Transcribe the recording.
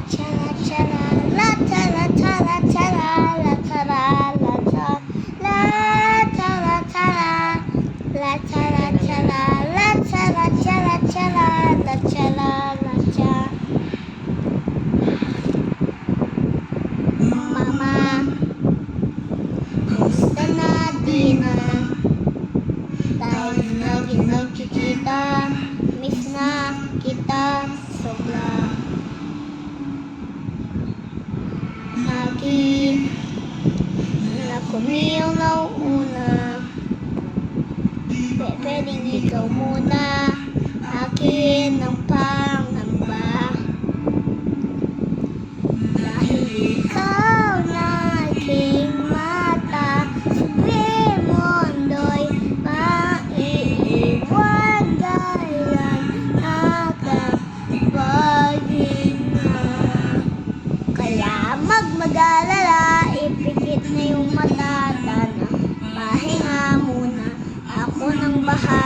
Chala chala la chala chala chala la chala la chala la chala chala la chala chala la chala chala chala la chala la chala. Mama, gusto na di na tayo lagi nagkikita, miss na kita sobra. Lagi na kumiyaw na una, pwedeng ikaw muna, akin ang pangamba. Dahil ikaw na aking mata, sa mundo'y maiiwan dahil nakapaghinga. Kaya mag-alala, ipikit na yung mata, tana, pahinga muna, ako nang bahala.